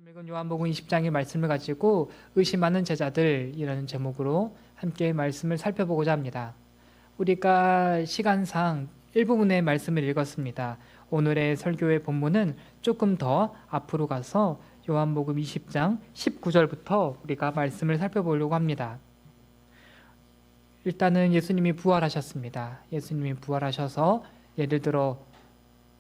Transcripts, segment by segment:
읽은 요한복음 20장의 말씀을 가지고 의심하는 제자들이라는 제목으로 함께 말씀을 살펴보고자 합니다. 우리가 시간상 일부분의 말씀을 읽었습니다. 오늘의 설교의 본문은 조금 더 앞으로 가서 요한복음 20장 19절부터 우리가 말씀을 살펴보려고 합니다. 일단은 예수님이 부활하셨습니다. 예수님이 부활하셔서 예를 들어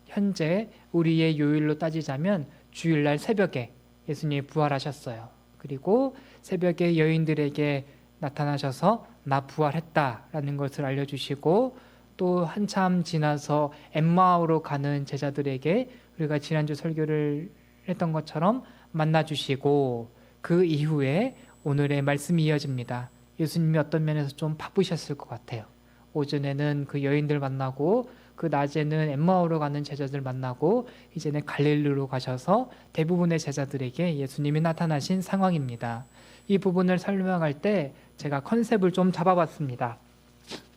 현재 우리의 요일로 따지자면 주일날 새벽에 예수님이 부활하셨어요. 그리고 새벽에 여인들에게 나타나셔서 나 부활했다라는 것을 알려주시고 또 한참 지나서 엠마오로 가는 제자들에게 우리가 지난주 설교를 했던 것처럼 만나주시고 그 이후에 오늘의 말씀이 이어집니다. 예수님이 어떤 면에서 좀 바쁘셨을 것 같아요. 오전에는 그 여인들 만나고 그 낮에는 엠마오로 가는 제자들 만나고 이제는 갈릴리로 가셔서 대부분의 제자들에게 예수님이 나타나신 상황입니다. 이 부분을 설명할 때 제가 컨셉을 좀 잡아봤습니다.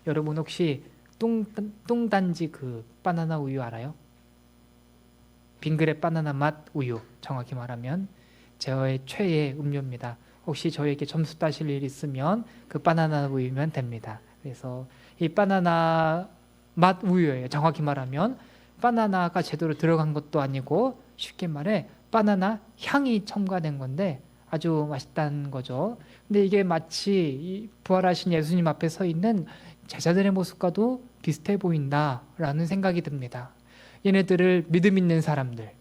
여러분 혹시 뚱단지 그 바나나 우유 알아요? 빙그레 바나나 맛 우유, 정확히 말하면 저의 최애 음료입니다. 혹시 저에게 점수 따실 일 있으면 그 바나나 우유면 됩니다. 그래서 이 바나나 맛 우유예요. 정확히 말하면 바나나가 제대로 들어간 것도 아니고 쉽게 말해 바나나 향이 첨가된 건데 아주 맛있다는 거죠. 근데 이게 마치 부활하신 예수님 앞에 서 있는 제자들의 모습과도 비슷해 보인다라는 생각이 듭니다. 얘네들을 믿음 있는 사람들,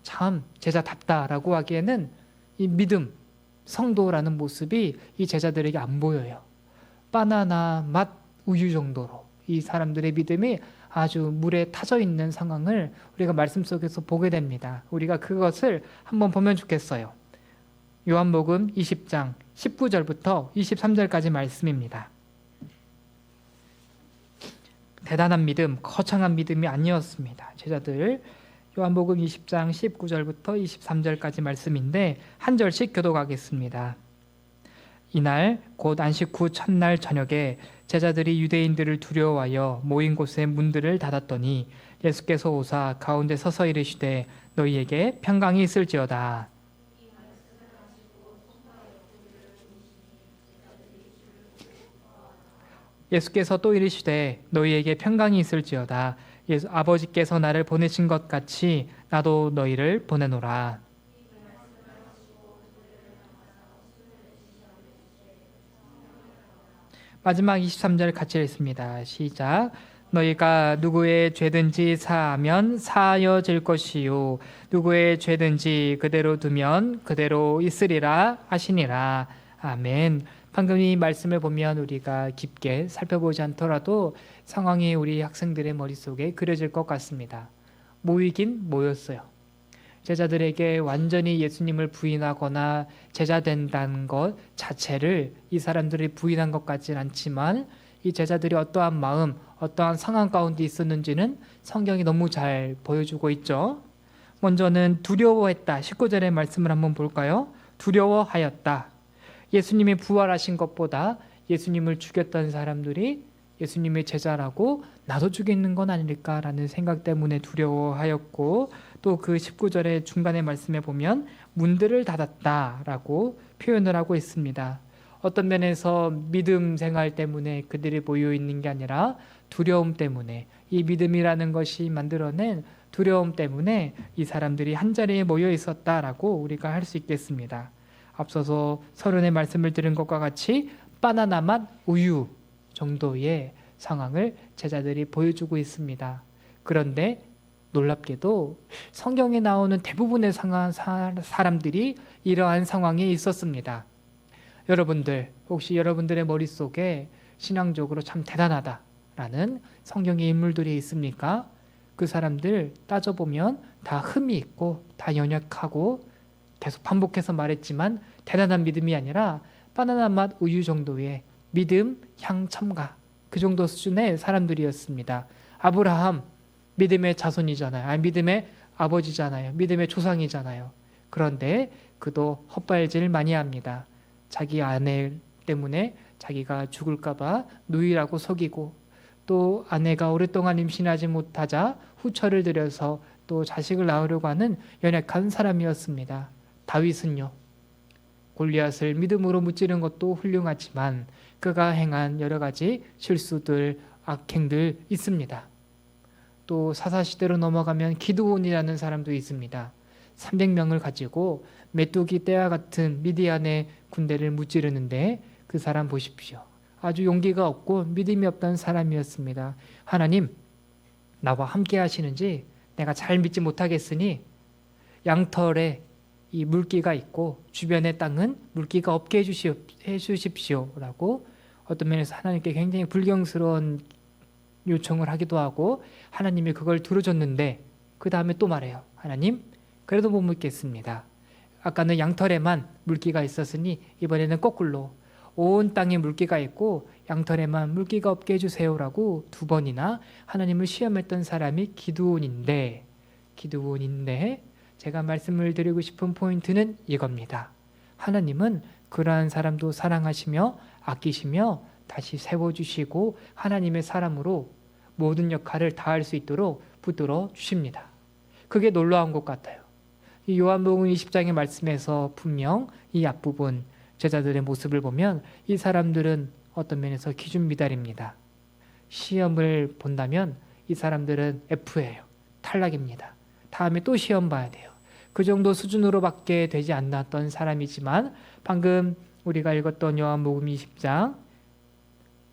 참 제자답다라고 하기에는 이 믿음, 성도라는 모습이 이 제자들에게 안 보여요. 바나나 맛 우유 정도로 이 사람들의 믿음이 아주 물에 타져 있는 상황을 우리가 말씀 속에서 보게 됩니다. 우리가 그것을 한번 보면 좋겠어요. 요한복음 20장 19절부터 23절까지 말씀입니다. 대단한 믿음, 거창한 믿음이 아니었습니다. 제자들 요한복음 20장 19절부터 23절까지 말씀인데 한 절씩 교독하겠습니다. 이날 곧 안식 후 첫날 저녁에 제자들이 유대인들을 두려워하여 모인 곳에 문들을 닫았더니 예수께서 오사 가운데 서서 이르시되 너희에게 평강이 있을지어다. 예수께서 또 이르시되 너희에게 평강이 있을지어다. 아버지께서 나를 보내신 것 같이 나도 너희를 보내노라. 마지막 23절 같이 읽습니다. 시작. 너희가 누구의 죄든지 사하면 사하여질 것이요 누구의 죄든지 그대로 두면 그대로 있으리라 하시니라. 아멘. 방금 이 말씀을 보면 우리가 깊게 살펴보지 않더라도 상황이 우리 학생들의 머릿속에 그려질 것 같습니다. 모이긴 모였어요. 제자들에게 완전히 예수님을 부인하거나 제자 된다는 것 자체를 이 사람들이 부인한 것 같지는 않지만 이 제자들이 어떠한 마음, 어떠한 상황 가운데 있었는지는 성경이 너무 잘 보여주고 있죠. 먼저는 두려워했다. 19절의 말씀을 한번 볼까요? 두려워하였다. 예수님이 부활하신 것보다 예수님을 죽였던 사람들이 예수님의 제자라고 나도 죽이는 건 아닐까라는 생각 때문에 두려워하였고 또 그 19절의 중간의 말씀에 보면 문들을 닫았다라고 표현을 하고 있습니다. 어떤 면에서 믿음 생활 때문에 그들이 모여 있는 게 아니라 두려움 때문에 이 믿음이라는 것이 만들어낸 두려움 때문에 이 사람들이 한자리에 모여 있었다라고 우리가 할 수 있겠습니다. 앞서서 서론의 말씀을 들은 것과 같이 바나나 맛 우유 정도의 상황을 제자들이 보여주고 있습니다. 그런데 놀랍게도 성경에 나오는 대부분의 사람들이 이러한 상황에 있었습니다. 여러분들 혹시 여러분들의 머릿속에 신앙적으로 참 대단하다라는 성경의 인물들이 있습니까? 그 사람들 따져보면 다 흠이 있고 다 연약하고 계속 반복해서 말했지만 대단한 믿음이 아니라 바나나 맛 우유 정도의 믿음, 향 첨가 그 정도 수준의 사람들이었습니다. 아브라함 믿음의 자손이잖아요. 믿음의 아버지잖아요. 믿음의 조상이잖아요. 그런데 그도 헛발질을 많이 합니다. 자기 아내 때문에 자기가 죽을까봐 누이라고 속이고 또 아내가 오랫동안 임신하지 못하자 후처를 들여서 또 자식을 낳으려고 하는 연약한 사람이었습니다. 다윗은요, 골리앗을 믿음으로 무찌른 것도 훌륭하지만 그가 행한 여러 가지 실수들, 악행들 있습니다. 또 사사시대로 넘어가면 기드온이라는 사람도 있습니다. 300명을 가지고 메뚜기 떼와 같은 미디안의 군대를 무찌르는데 그 사람 보십시오. 아주 용기가 없고 믿음이 없던 사람이었습니다. 하나님, 나와 함께 하시는지 내가 잘 믿지 못하겠으니 양털에 이 물기가 있고 주변의 땅은 물기가 없게 해주십시오 라고 어떤 면에서 하나님께 굉장히 불경스러운 요청을 하기도 하고 하나님이 그걸 들어줬는데 그 다음에 또 말해요. 하나님, 그래도 못 믿겠습니다. 아까는 양털에만 물기가 있었으니 이번에는 거꾸로 온 땅에 물기가 있고 양털에만 물기가 없게 해주세요라고 2번이나 하나님을 시험했던 사람이 기드온인데 제가 말씀을 드리고 싶은 포인트는 이겁니다. 하나님은 그러한 사람도 사랑하시며 아끼시며 다시 세워주시고 하나님의 사람으로 모든 역할을 다할 수 있도록 붙들어 주십니다. 그게 놀라운 것 같아요. 이 요한복음 20장의 말씀에서 분명 이 앞부분 제자들의 모습을 보면 이 사람들은 어떤 면에서 기준 미달입니다. 시험을 본다면 이 사람들은 F예요. 탈락입니다. 다음에 또 시험 봐야 돼요. 그 정도 수준으로밖에 되지 않았던 사람이지만 방금 우리가 읽었던 요한복음 20장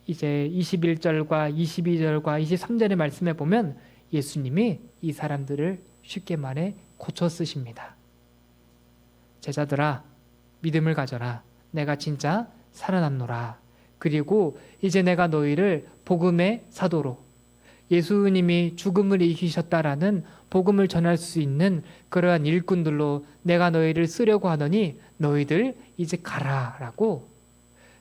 이제 21절과 22절과 23절의 말씀에 보면 예수님이 이 사람들을 쉽게 말해 고쳐 쓰십니다. 제자들아, 믿음을 가져라. 내가 진짜 살아났노라. 그리고 이제 내가 너희를 복음의 사도로, 예수님이 죽음을 이기셨다라는 복음을 전할 수 있는 그러한 일꾼들로 내가 너희를 쓰려고 하더니 너희들 이제 가라라고,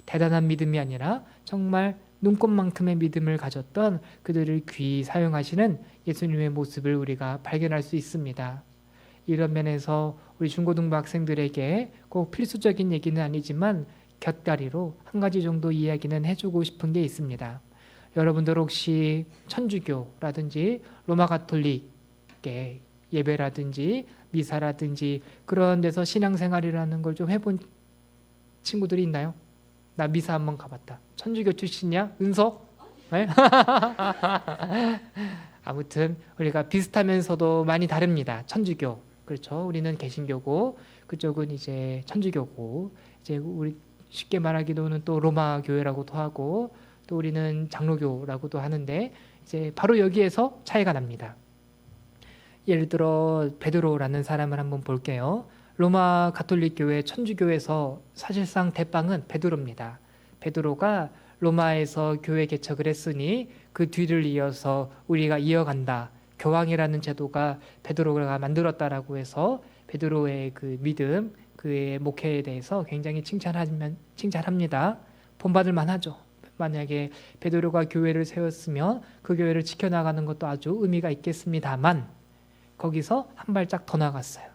대단한 믿음이 아니라 정말 눈꽃만큼의 믿음을 가졌던 그들을 귀히 사용하시는 예수님의 모습을 우리가 발견할 수 있습니다. 이런 면에서 우리 중고등부 학생들에게 꼭 필수적인 얘기는 아니지만 곁다리로 한 가지 정도 이야기는 해주고 싶은 게 있습니다. 여러분들 혹시 천주교라든지 로마 가톨릭의 예배라든지 미사라든지 그런 데서 신앙생활이라는 걸 좀 해본 친구들이 있나요? 나 미사 한번 가봤다. 천주교 출신이야? 은석? 네? 아무튼 우리가 비슷하면서도 많이 다릅니다. 천주교, 그렇죠? 우리는 개신교고 그쪽은 이제 천주교고, 이제 우리 쉽게 말하기로는 또 로마 교회라고도 하고 또 우리는 장로교라고도 하는데 이제 바로 여기에서 차이가 납니다. 예를 들어 베드로라는 사람을 한번 볼게요. 로마 가톨릭 교회 천주교에서 사실상 대빵은 베드로입니다. 베드로가 로마에서 교회 개척을 했으니 그 뒤를 이어서 우리가 이어간다. 교황이라는 제도가 베드로가 만들었다라고 해서 베드로의 그 믿음, 그의 목회에 대해서 굉장히 칭찬합니다. 본받을 만하죠. 만약에 베드로가 교회를 세웠으면 그 교회를 지켜나가는 것도 아주 의미가 있겠습니다만 거기서 한 발짝 더 나갔어요.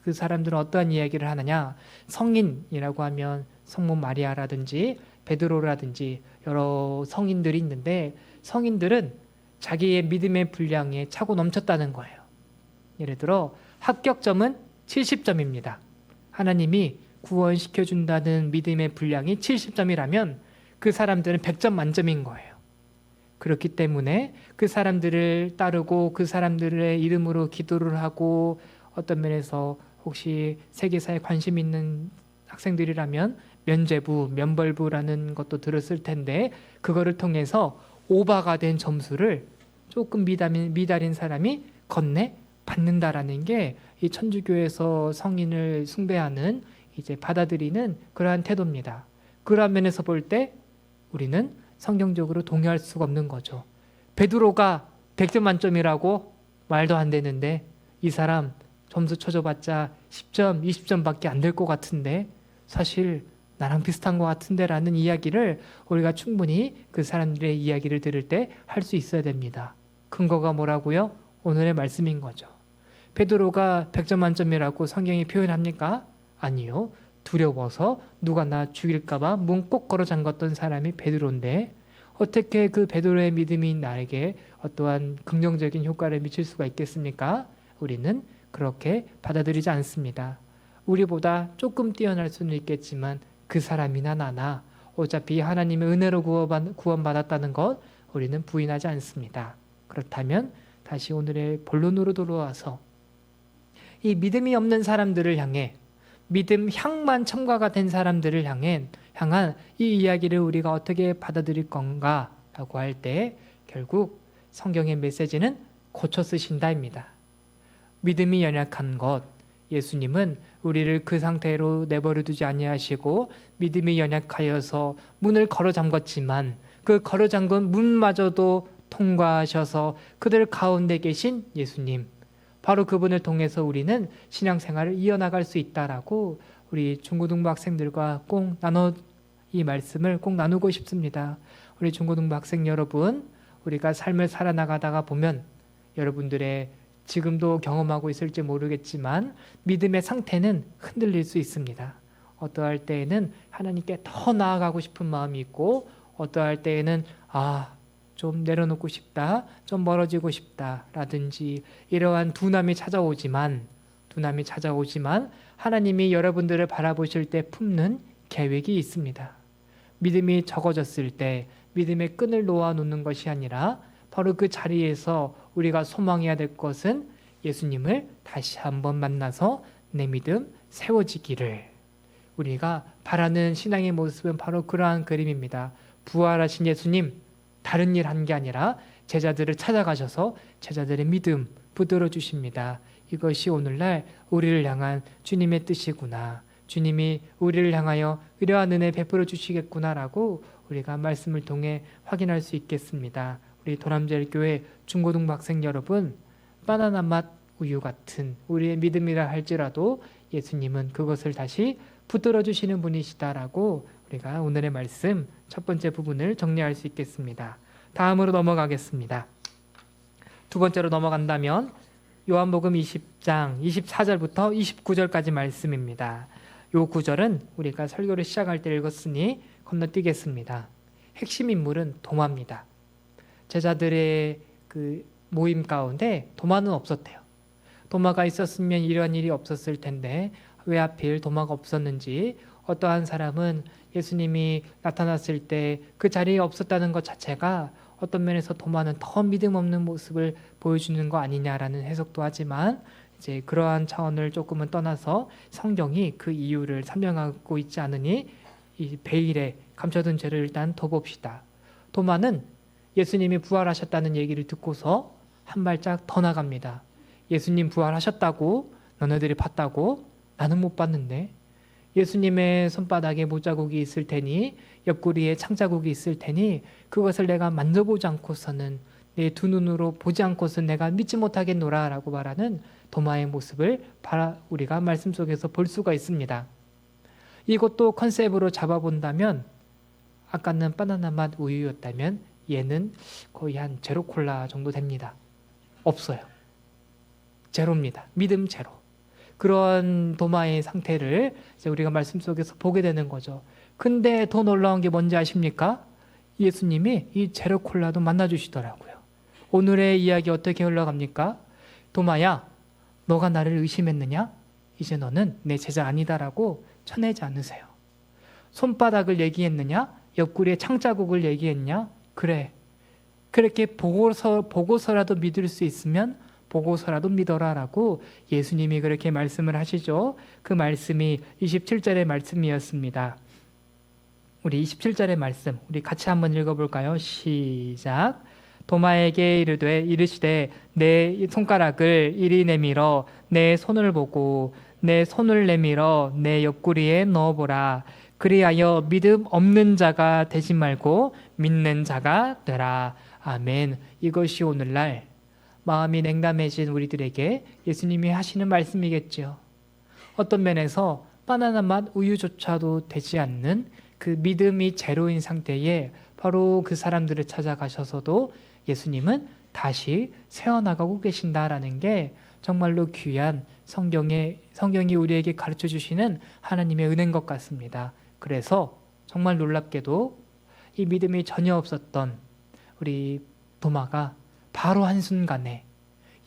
그 사람들은 어떠한 이야기를 하느냐, 성인이라고 하면 성모 마리아라든지 베드로라든지 여러 성인들이 있는데 성인들은 자기의 믿음의 분량에 차고 넘쳤다는 거예요. 예를 들어 합격점은 70점입니다. 하나님이 구원시켜준다는 믿음의 분량이 70점이라면 그 사람들은 100점 만점인 거예요. 그렇기 때문에 그 사람들을 따르고 그 사람들의 이름으로 기도를 하고, 어떤 면에서 혹시 세계사에 관심 있는 학생들이라면 면죄부, 면벌부라는 것도 들었을 텐데 그거를 통해서 오바가 된 점수를 조금 미달인 사람이 건네 받는다라는 게 이 천주교에서 성인을 숭배하는, 이제 받아들이는 그러한 태도입니다. 그러한 면에서 볼 때 우리는 성경적으로 동의할 수가 없는 거죠. 베드로가 100점 만점이라고? 말도 안 되는데 이 사람 점수 쳐줘봤자 10점, 20점밖에 안 될 것 같은데 사실 나랑 비슷한 것 같은데 라는 이야기를 우리가 충분히 그 사람들의 이야기를 들을 때 할 수 있어야 됩니다. 근거가 뭐라고요? 오늘의 말씀인 거죠. 베드로가 100점 만점이라고 성경이 표현합니까? 아니요. 두려워서 누가 나 죽일까 봐 문 꼭 걸어 잠갔던 사람이 베드로인데 어떻게 그 베드로의 믿음이 나에게 어떠한 긍정적인 효과를 미칠 수가 있겠습니까? 우리는 그렇게 받아들이지 않습니다. 우리보다 조금 뛰어날 수는 있겠지만 그 사람이나 나나 어차피 하나님의 은혜로 구원받았다는 것 우리는 부인하지 않습니다. 그렇다면 다시 오늘의 본론으로 돌아와서 이 믿음이 없는 사람들을 향해 믿음 향만 첨가가 된 사람들을 향한 이 이야기를 우리가 어떻게 받아들일 건가라고 할 때 결국 성경의 메시지는 고쳐 쓰신다입니다. 믿음이 연약한 것, 예수님은 우리를 그 상태로 내버려 두지 아니하시고 믿음이 연약하여서 문을 걸어 잠갔지만 그 걸어 잠근 문마저도 통과하셔서 그들 가운데 계신 예수님, 바로 그분을 통해서 우리는 신앙생활을 이어나갈 수 있다라고 우리 중고등부 학생들과 이 말씀을 꼭 나누고 싶습니다. 우리 중고등부 학생 여러분, 우리가 삶을 살아나가다가 보면 여러분들의 지금도 경험하고 있을지 모르겠지만 믿음의 상태는 흔들릴 수 있습니다. 어떠할 때에는 하나님께 더 나아가고 싶은 마음이 있고 어떠할 때에는 좀 내려놓고 싶다, 좀 멀어지고 싶다라든지 이러한 둔함이 찾아오지만 하나님이 여러분들을 바라보실 때 품는 계획이 있습니다. 믿음이 적어졌을 때 믿음의 끈을 놓아놓는 것이 아니라 바로 그 자리에서 우리가 소망해야 될 것은 예수님을 다시 한번 만나서 내 믿음 세워지기를, 우리가 바라는 신앙의 모습은 바로 그러한 그림입니다. 부활하신 예수님, 다른 일 한 게 아니라 제자들을 찾아가셔서 제자들의 믿음 붙들어 주십니다. 이것이 오늘날 우리를 향한 주님의 뜻이구나, 주님이 우리를 향하여 이러한 은혜 베풀어 주시겠구나라고 우리가 말씀을 통해 확인할 수 있겠습니다. 우리 도남제일교회 중고등부 학생 여러분, 바나나 맛 우유 같은 우리의 믿음이라 할지라도 예수님은 그것을 다시 붙들어 주시는 분이시다라고 우리가 오늘의 말씀 첫 번째 부분을 정리할 수 있겠습니다. 다음으로 넘어가겠습니다. 두 번째로 넘어간다면 요한복음 20장 24절부터 29절까지 말씀입니다. 요 구절은 우리가 설교를 시작할 때 읽었으니 건너뛰겠습니다. 핵심 인물은 도마입니다. 제자들의 그 모임 가운데 도마는 없었대요. 도마가 있었으면 이러한 일이 없었을 텐데 왜 하필 도마가 없었는지, 어떠한 사람은 예수님이 나타났을 때 그 자리에 없었다는 것 자체가 어떤 면에서 도마는 더 믿음 없는 모습을 보여주는 거 아니냐라는 해석도 하지만, 이제 그러한 차원을 조금은 떠나서 성경이 그 이유를 설명하고 있지 않으니 이 베일에 감춰둔 죄를 일단 둬봅시다. 도마는 예수님이 부활하셨다는 얘기를 듣고서 한 발짝 더 나갑니다. 예수님 부활하셨다고 너네들이 봤다고? 나는 못 봤는데. 예수님의 손바닥에 못자국이 있을 테니, 옆구리에 창자국이 있을 테니 그것을 내가 만져보지 않고서는, 내 두 눈으로 보지 않고서는 내가 믿지 못하겠노라 라고 말하는 도마의 모습을 우리가 말씀 속에서 볼 수가 있습니다. 이것도 컨셉으로 잡아본다면, 아까는 바나나 맛 우유였다면 얘는 거의 한 제로 콜라 정도 됩니다. 없어요. 제로입니다. 믿음 제로. 그런 도마의 상태를 이제 우리가 말씀 속에서 보게 되는 거죠. 근데 더 놀라운 게 뭔지 아십니까? 예수님이 이 제로 콜라도 만나주시더라고요. 오늘의 이야기 어떻게 흘러갑니까? 도마야, 너가 나를 의심했느냐? 이제 너는 내 제자 아니다라고 쳐내지 않으세요. 손바닥을 얘기했느냐? 옆구리에 창자국을 얘기했냐? 그래. 그렇게 보고서라도 믿을 수 있으면 보고서라도 믿어라라고 예수님이 그렇게 말씀을 하시죠. 그 말씀이 27절의 말씀이었습니다. 우리 27절의 말씀 우리 같이 한번 읽어볼까요? 시작. 도마에게 이르시되 내 손가락을 이리 내밀어 내 손을 보고 내 손을 내밀어 내 옆구리에 넣어보라. 그리하여 믿음 없는 자가 되지 말고 믿는 자가 되라. 아멘. 이것이 오늘날 마음이 냉담해진 우리들에게 예수님이 하시는 말씀이겠죠. 어떤 면에서 바나나 맛 우유조차도 되지 않는 그 믿음이 제로인 상태에 바로 그 사람들을 찾아가셔서도 예수님은 다시 세워나가고 계신다라는 게 정말로 귀한 성경이 우리에게 가르쳐 주시는 하나님의 은혜인 것 같습니다. 그래서 정말 놀랍게도 이 믿음이 전혀 없었던 우리 도마가 바로 한순간에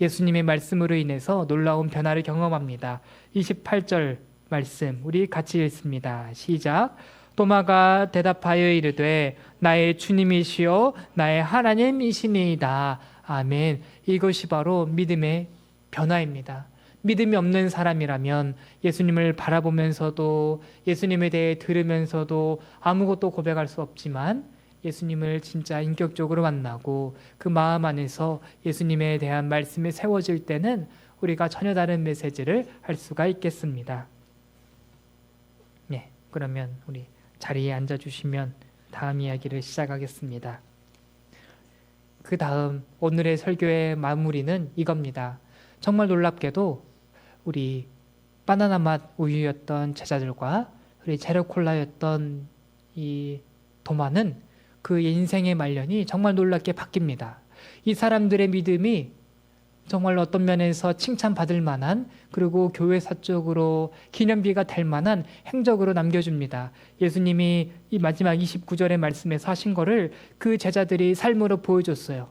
예수님의 말씀으로 인해서 놀라운 변화를 경험합니다. 28절 말씀 우리 같이 읽습니다. 시작. 도마가 대답하여 이르되 나의 주님이시요 나의 하나님이시니이다. 아멘. 이것이 바로 믿음의 변화입니다. 믿음이 없는 사람이라면 예수님을 바라보면서도 예수님에 대해 들으면서도 아무것도 고백할 수 없지만 예수님을 진짜 인격적으로 만나고 그 마음 안에서 예수님에 대한 말씀이 세워질 때는 우리가 전혀 다른 메시지를 할 수가 있겠습니다. 네, 그러면 우리 자리에 앉아주시면 다음 이야기를 시작하겠습니다. 그 다음 오늘의 설교의 마무리는 이겁니다. 정말 놀랍게도 우리 바나나 맛 우유였던 제자들과 우리 제로콜라였던 이 도마는 그 인생의 말년이 정말 놀랍게 바뀝니다. 이 사람들의 믿음이 정말 어떤 면에서 칭찬받을 만한 그리고 교회사적으로 기념비가 될 만한 행적으로 남겨줍니다. 예수님이 이 마지막 29절의 말씀에서 하신 거를 그 제자들이 삶으로 보여줬어요.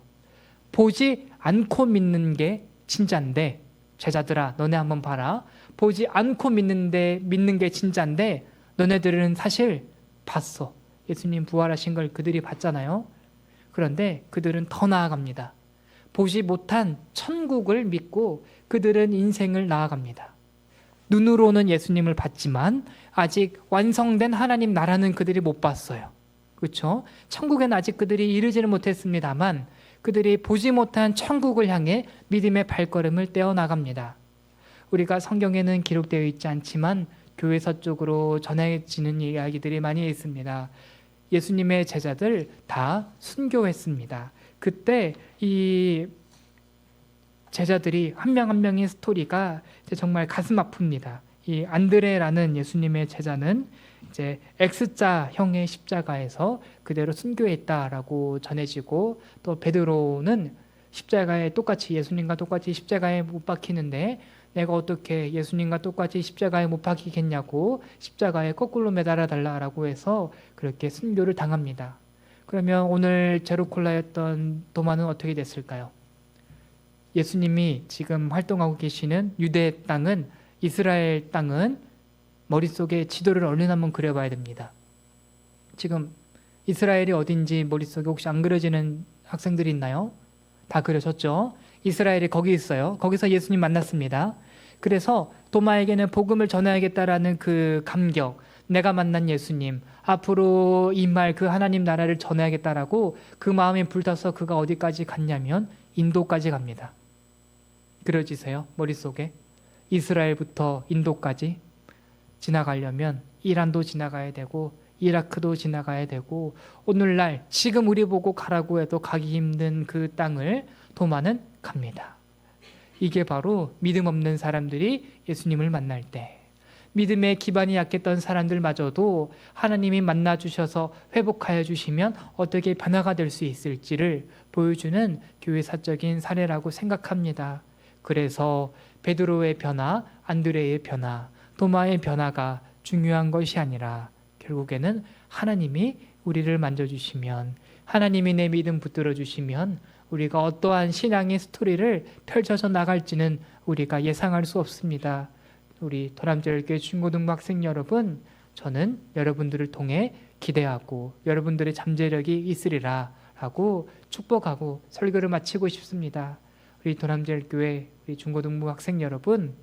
보지 않고 믿는 게 진짜인데 제자들아 너네 한번 봐라. 보지 않고 믿는 게 진짜인데 너네들은 사실 봤어. 예수님 부활하신 걸 그들이 봤잖아요. 그런데 그들은 더 나아갑니다. 보지 못한 천국을 믿고 그들은 인생을 나아갑니다. 눈으로는 예수님을 봤지만 아직 완성된 하나님 나라는 그들이 못 봤어요. 그렇죠? 천국에는 아직 그들이 이르지를 못했습니다만 그들이 보지 못한 천국을 향해 믿음의 발걸음을 떼어 나갑니다. 우리가 성경에는 기록되어 있지 않지만 교회서 쪽으로 전해지는 이야기들이 많이 있습니다. 예수님의 제자들 다 순교했습니다. 그때 이 제자들이 한 명 한 명의 스토리가 정말 가슴 아픕니다. 이 안드레라는 예수님의 제자는 이제 X자형의 십자가에서 그대로 순교했다라고 전해지고 또 베드로는 십자가에 똑같이 예수님과 똑같이 십자가에 못 박히는데 내가 어떻게 예수님과 똑같이 십자가에 못 박히겠냐고 십자가에 거꾸로 매달아 달라라고 해서 그렇게 순교를 당합니다. 그러면 오늘 제로콜라였던 도마는 어떻게 됐을까요? 예수님이 지금 활동하고 계시는 유대 땅은 이스라엘 땅은 머릿속에 지도를 얼른 한번 그려봐야 됩니다. 지금 이스라엘이 어딘지 머릿속에 혹시 안 그려지는 학생들이 있나요? 다 그려졌죠? 이스라엘이 거기 있어요. 거기서 예수님 만났습니다. 그래서 도마에게는 복음을 전해야겠다라는 그 감격, 내가 만난 예수님, 앞으로 임할 그 하나님 나라를 전해야겠다라고 그 마음에 불타서 그가 어디까지 갔냐면 인도까지 갑니다. 그려지세요? 머릿속에 이스라엘부터 인도까지 지나가려면 이란도 지나가야 되고 이라크도 지나가야 되고 오늘날 지금 우리 보고 가라고 해도 가기 힘든 그 땅을 도마는 갑니다. 이게 바로 믿음 없는 사람들이 예수님을 만날 때 믿음의 기반이 약했던 사람들마저도 하나님이 만나주셔서 회복하여 주시면 어떻게 변화가 될 수 있을지를 보여주는 교회사적인 사례라고 생각합니다. 그래서 베드로의 변화, 안드레의 변화, 도마의 변화가 중요한 것이 아니라 결국에는 하나님이 우리를 만져주시면 하나님이 내 믿음 붙들어 주시면 우리가 어떠한 신앙의 스토리를 펼쳐서 나갈지는 우리가 예상할 수 없습니다. 우리 도남제일교회 중고등부 학생 여러분, 저는 여러분들을 통해 기대하고 여러분들의 잠재력이 있으리라 라고 축복하고 설교를 마치고 싶습니다. 우리 도남제일교회 우리 중고등부 학생 여러분,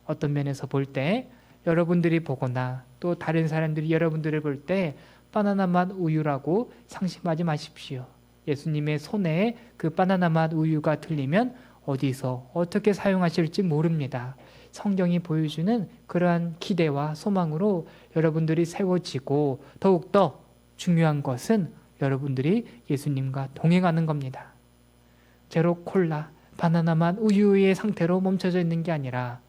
어떤 면에서 볼 때 여러분들이 보거나 또 다른 사람들이 여러분들을 볼 때 바나나 맛 우유라고 상심하지 마십시오. 예수님의 손에 그 바나나 맛 우유가 들리면 어디서 어떻게 사용하실지 모릅니다. 성경이 보여주는 그러한 기대와 소망으로 여러분들이 세워지고 더욱더 중요한 것은 여러분들이 예수님과 동행하는 겁니다. 제로 콜라, 바나나 맛 우유의 상태로 멈춰져 있는 게 아니라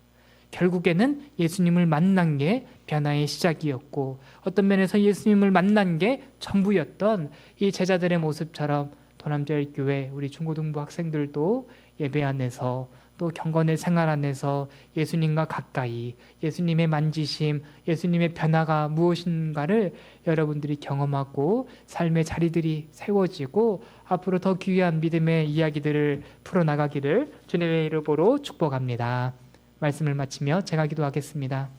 결국에는 예수님을 만난 게 변화의 시작이었고 어떤 면에서 예수님을 만난 게 전부였던 이 제자들의 모습처럼 도남제일교회 우리 중고등부 학생들도 예배 안에서 또 경건의 생활 안에서 예수님과 가까이 예수님의 만지심, 예수님의 변화가 무엇인가를 여러분들이 경험하고 삶의 자리들이 세워지고 앞으로 더 귀한 믿음의 이야기들을 풀어나가기를 주님의 이름으로 축복합니다. 말씀을 마치며 제가 기도하겠습니다.